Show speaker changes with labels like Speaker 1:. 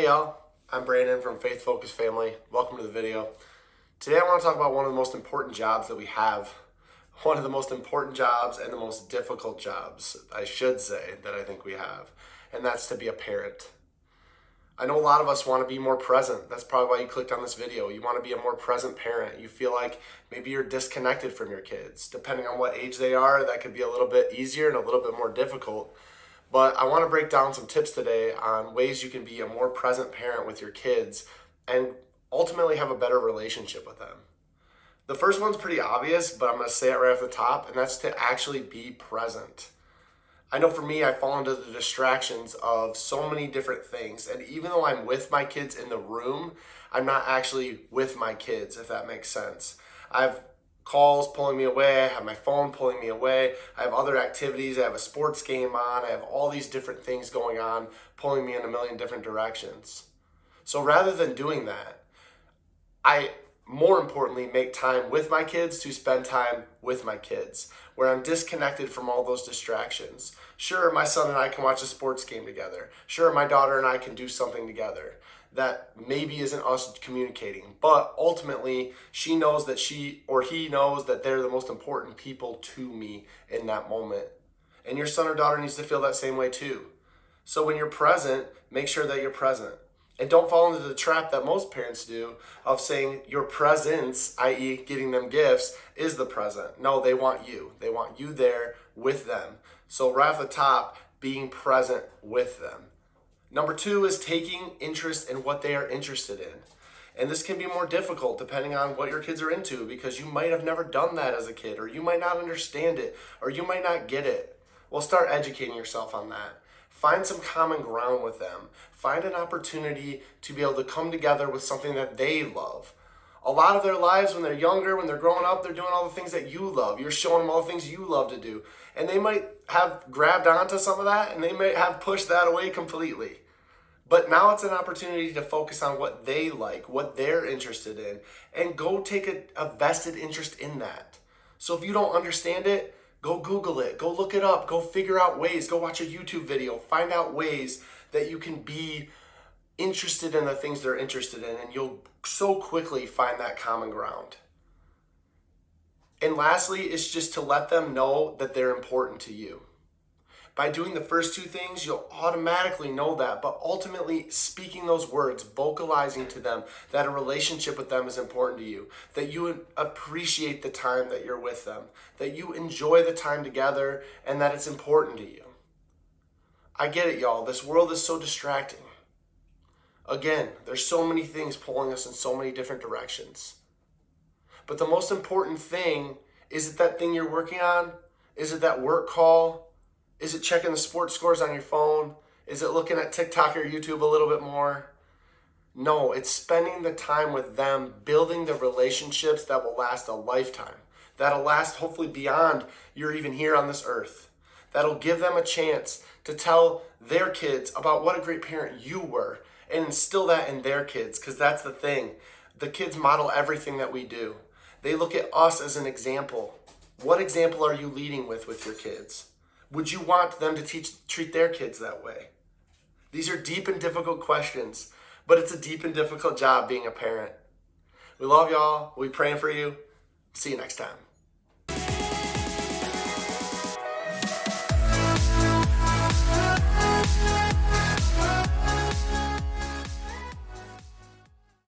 Speaker 1: Hey y'all, I'm Brandon from Faith Focused Family. Welcome to the video. Today I want to talk about one of the most important jobs that we have. One of the most important jobs and the most difficult jobs, I should say, that I think we have. And that's to be a parent. I know a lot of us want to be more present. That's probably why you clicked on this video. You want to be a more present parent. You feel like maybe you're disconnected from your kids. Depending on what age they are, that could be a little bit easier and a little bit more difficult. But I want to break down some tips today on ways you can be a more present parent with your kids and ultimately have a better relationship with them. The first one's pretty obvious, but I'm going to say it right off the top, and that's to actually be present. I know for me, I fall into the distractions of so many different things. And even though I'm with my kids in the room, I'm not actually with my kids, if that makes sense. I have calls pulling me away. I have my phone pulling me away. I have other activities. I have a sports game on. I have all these different things going on, pulling me in a million different directions. So rather than doing that, I more importantly make time with my kids to spend time with my kids, where I'm disconnected from all those distractions. Sure, my son and I can watch a sports game together. Sure, my daughter and I can do something together that maybe isn't us communicating, but ultimately she knows that she or he knows that they're the most important people to me in that moment. And your son or daughter needs to feel that same way too. So when you're present, make sure that you're present. And don't fall into the trap that most parents do of saying your presence, i.e. getting them gifts, is the present. No, they want you. They want you there with them. So right off the top, being present with them. Number two is taking interest in what they are interested in. And this can be more difficult depending on what your kids are into, because you might have never done that as a kid, or you might not understand it, or you might not get it. Well, start educating yourself on that. Find some common ground with them. Find an opportunity to be able to come together with something that they love. A lot of their lives, when they're younger, when they're growing up, they're doing all the things that you love. You're showing them all the things you love to do. And they might have grabbed onto some of that, and they might have pushed that away completely. But now it's an opportunity to focus on what they like, what they're interested in, and go take a vested interest in that. So if you don't understand it, go Google it, go look it up, go figure out ways, go watch a YouTube video, find out ways that you can be interested in the things they're interested in, and you'll so quickly find that common ground. And lastly, it's just to let them know that they're important to you. By doing the first two things, you'll automatically know that, but ultimately speaking those words, vocalizing to them that a relationship with them is important to you, that you appreciate the time that you're with them, that you enjoy the time together, and that it's important to you. I get it, y'all. This world is so distracting. Again, there's so many things pulling us in so many different directions. But the most important thing, is it that thing you're working on? Is it that work call? Is it checking the sports scores on your phone? Is it looking at TikTok or YouTube a little bit more? No, it's spending the time with them, building the relationships that will last a lifetime. That'll last hopefully beyond you're even here on this earth. That'll give them a chance to tell their kids about what a great parent you were and instill that in their kids, because that's the thing. The kids model everything that we do. They look at us as an example. What example are you leading with your kids? Would you want them to treat their kids that way? These are deep and difficult questions, but it's a deep and difficult job being a parent. We love y'all. We'll be praying for you. See you next time.